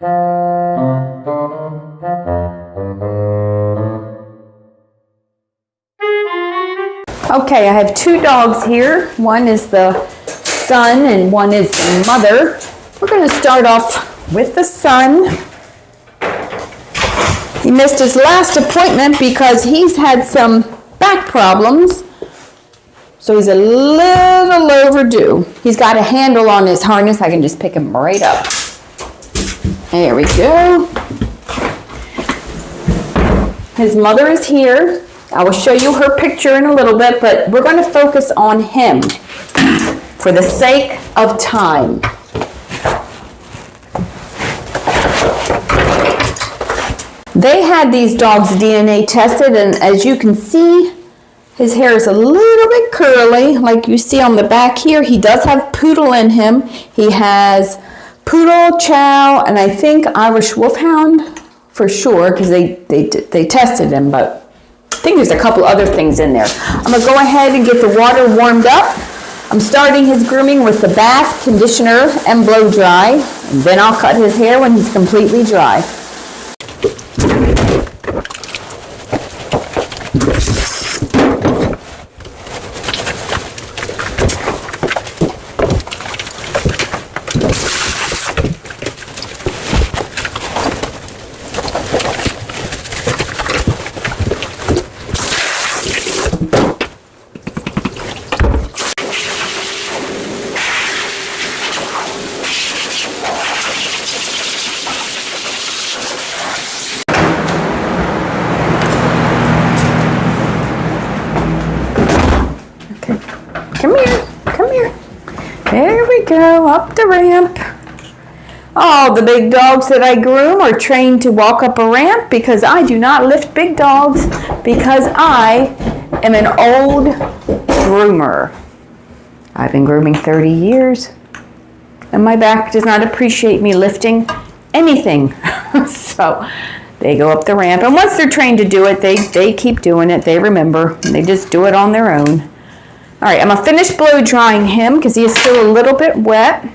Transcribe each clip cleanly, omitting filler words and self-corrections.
Okay, I have two dogs here. One is the son and one is the mother. We're going to start off with the son. He missed his last appointment because he's had some back problems. So he's a little overdue. He's got a handle on his harness. I can just pick him right up. There we go. His mother is here. I will show you her picture in a little bit, but we're going to focus on him for the sake of time. They had these dogs DNA tested, and as you can see, his hair is a little bit curly, like you see on the back here. He does have poodle in him. He has poodle, chow, and I think Irish wolfhound for sure, because they tested him, but I think there's a couple other things in there. I'm going to go ahead and get the water warmed up. I'm starting his grooming with the bath, conditioner, and blow dry. And then I'll cut his hair when he's completely dry. Come here. There we go, up the ramp. All the big dogs that I groom are trained to walk up a ramp because I do not lift big dogs because I am an old groomer. I've been grooming 30 years and my back does not appreciate me lifting anything. So they go up the ramp, and once they're trained to do it, they keep doing it. They remember, and they just do it on their own. All right, I'm gonna finish blow drying him because he is still a little bit wet.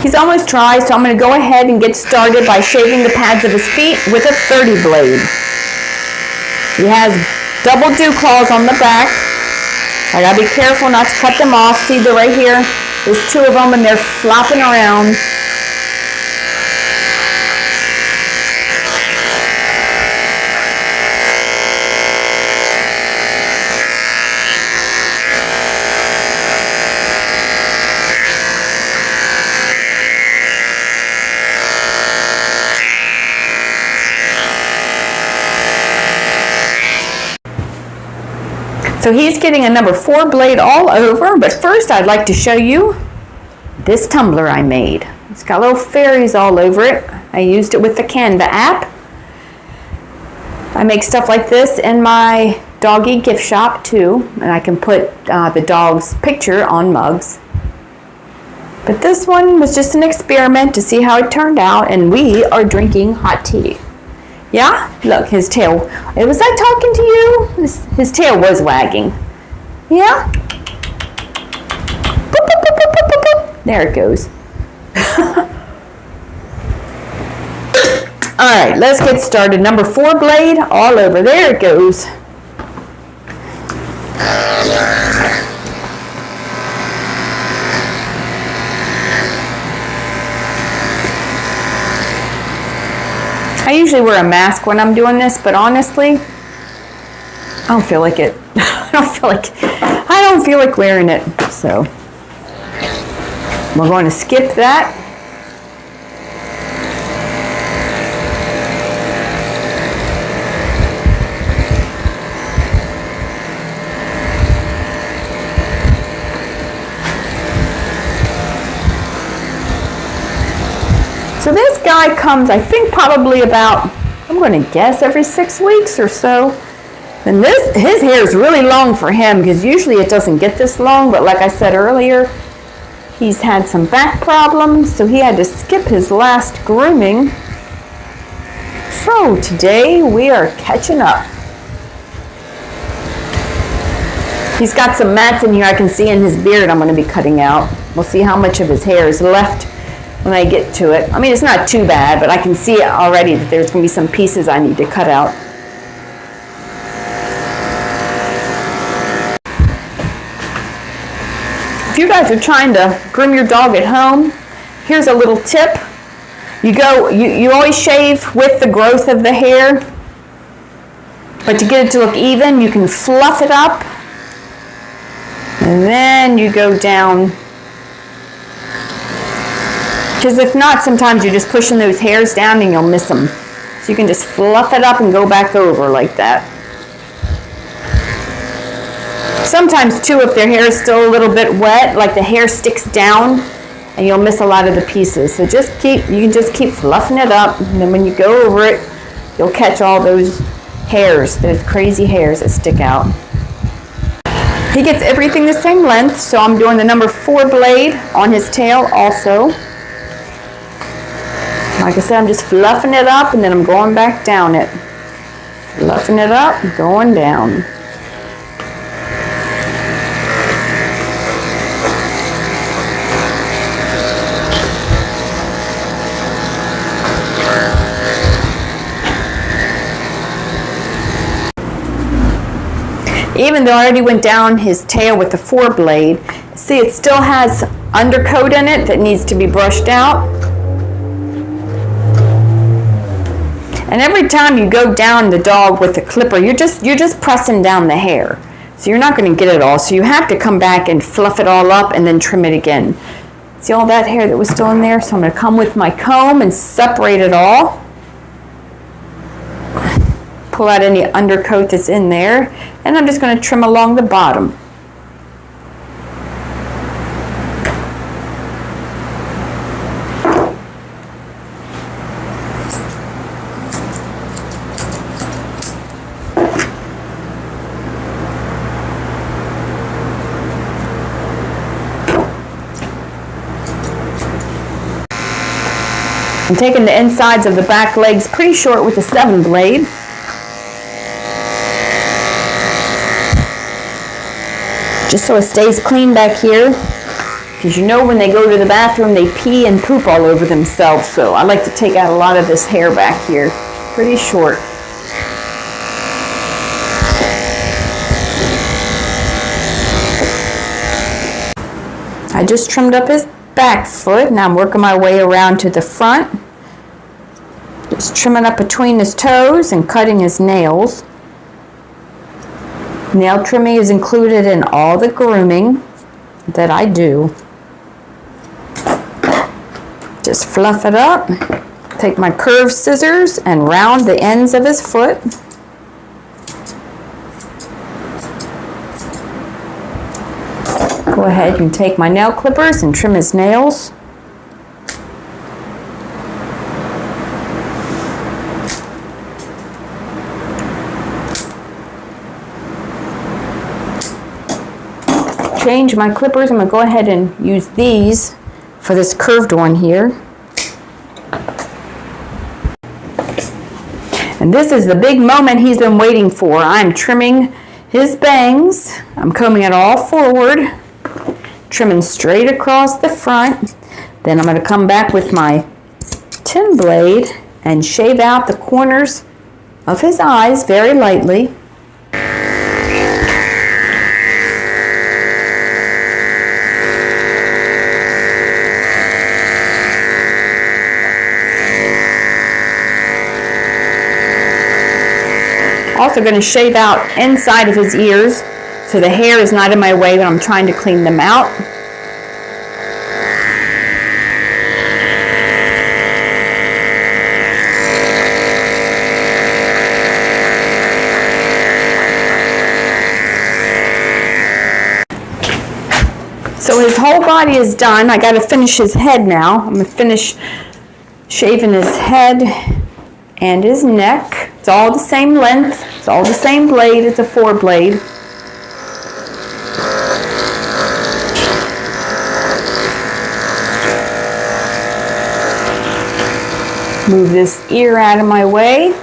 He's almost dry, so I'm going to go ahead and get started by shaving the pads of his feet with a 30 blade. He has double dew claws on the back. I got to be careful not to cut them off. See, they're right here. There's two of them and they're flopping around. So he's getting a number 4 blade all over, but first I'd like to show you this tumbler I made. It's got little fairies all over it. I used it with the Canva app. I make stuff like this in my doggy gift shop too, and I can put the dog's picture on mugs. But this one was just an experiment to see how it turned out, and we are drinking hot tea. Yeah? Look, his tail. Was I talking to you? His tail was wagging. Yeah? Boop, boop, boop, boop, boop, boop. There it goes. Alright, let's get started. Number 4 blade, all over. There it goes. I usually wear a mask when I'm doing this, but honestly, I don't feel like it. I don't feel like wearing it. So we're going to skip that. So this guy comes, I think, probably about, I'm going to guess, every 6 weeks or so. And his hair is really long for him because usually it doesn't get this long, but like I said earlier, he's had some back problems, so he had to skip his last grooming. So today we are catching up. He's got some mats in here I can see in his beard I'm going to be cutting out. We'll see how much of his hair is left when I get to it. I mean, it's not too bad, but I can see already that there's going to be some pieces I need to cut out. If you guys are trying to groom your dog at home, here's a little tip. You always shave with the growth of the hair, but to get it to look even, you can fluff it up, and then you go down. Because if not, sometimes you're just pushing those hairs down and you'll miss them. So you can just fluff it up and go back over like that. Sometimes too, if their hair is still a little bit wet, like the hair sticks down and you'll miss a lot of the pieces. So you can just keep fluffing it up, and then when you go over it, you'll catch all those hairs, those crazy hairs that stick out. He gets everything the same length, so I'm doing the number 4 blade on his tail also. Like I said, I'm just fluffing it up and then I'm going back down it. Fluffing it up, going down. Even though I already went down his tail with the 4 blade, see, it still has undercoat in it that needs to be brushed out. And every time you go down the dog with the clipper, you're just pressing down the hair. So you're not going to get it all. So you have to come back and fluff it all up and then trim it again. See all that hair that was still in there? So I'm going to come with my comb and separate it all. Pull out any undercoat that's in there. And I'm just going to trim along the bottom. I'm taking the insides of the back legs pretty short with the 7 blade. Just so it stays clean back here. Because you know when they go to the bathroom they pee and poop all over themselves. So I like to take out a lot of this hair back here. Pretty short. I just trimmed up his back foot. Now I'm working my way around to the front. Just trimming up between his toes and cutting his nails. Nail trimming is included in all the grooming that I do. Just fluff it up. Take my curved scissors and round the ends of his foot. Go ahead and take my nail clippers and trim his nails. Change my clippers. I'm going to go ahead and use these for this curved one here. And this is the big moment he's been waiting for. I'm trimming his bangs. I'm combing it all forward, trimming straight across the front. Then I'm going to come back with my 10 blade and shave out the corners of his eyes very lightly. Also going to shave out inside of his ears so the hair is not in my way when I'm trying to clean them out. So his whole body is done. I got to finish his head now. I'm going to finish shaving his head and his neck. It's It's all the same length. It's all the same blade. It's a 4-blade. Move this ear out of my way.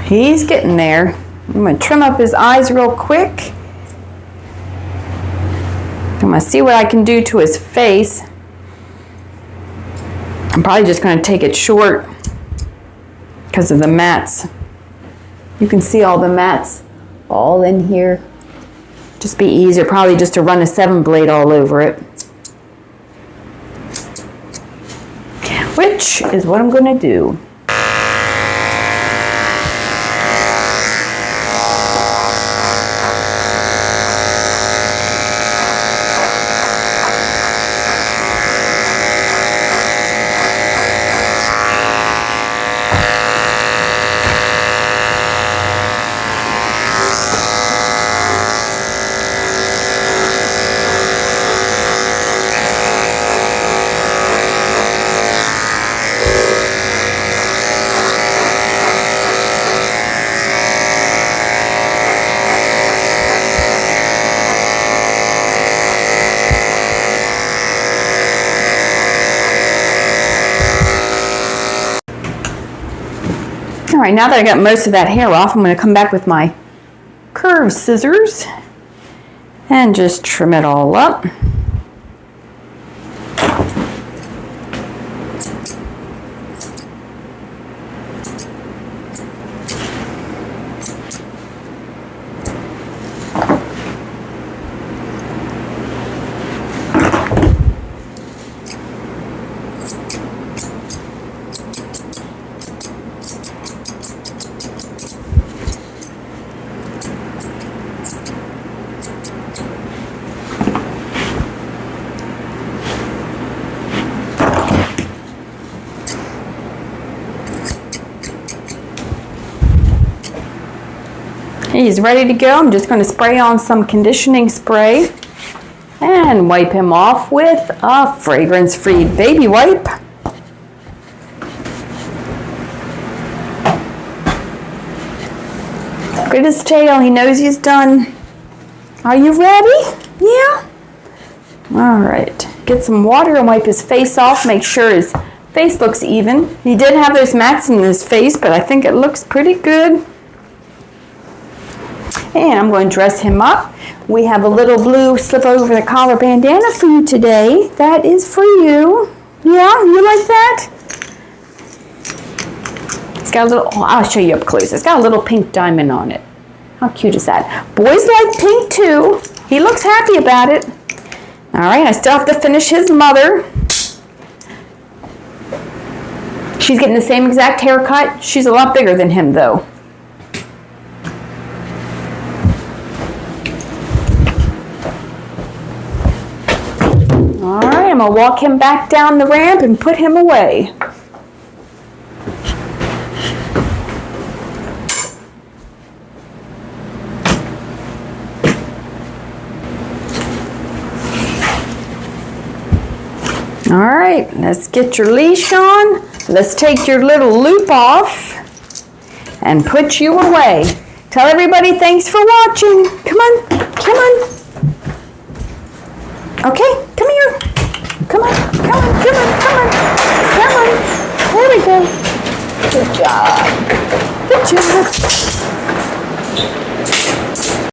He's getting there. I'm going to trim up his eyes real quick. I'm going to see what I can do to his face. I'm probably just going to take it short because of the mats. You can see all the mats all in here. Just be easier probably just to run a 7-blade all over it. Which is what I'm going to do. All right, now that I got most of that hair off, I'm going to come back with my curved scissors and just trim it all up. He's ready to go. I'm just going to spray on some conditioning spray and wipe him off with a fragrance-free baby wipe. Look at his tail. He knows he's done. Are you ready? Yeah? All right. Get some water and wipe his face off. Make sure his face looks even. He did have those mats in his face, but I think it looks pretty good. And I'm going to dress him up. We have a little blue slip over the collar bandana for you today. That is for you. Yeah, you like that? It's got a little, oh, I'll show you up close. It's got a little pink diamond on it. How cute is that? Boys like pink too. He looks happy about it. All right, I still have to finish his mother. She's getting the same exact haircut. She's a lot bigger than him though. All right, I'm going to walk him back down the ramp and put him away. All right, let's get your leash on. Let's take your little loop off and put you away. Tell everybody thanks for watching. Come on, come on. Okay, come here. Come on, come on, come on, come on. Come on. There we go. Good job. Good job.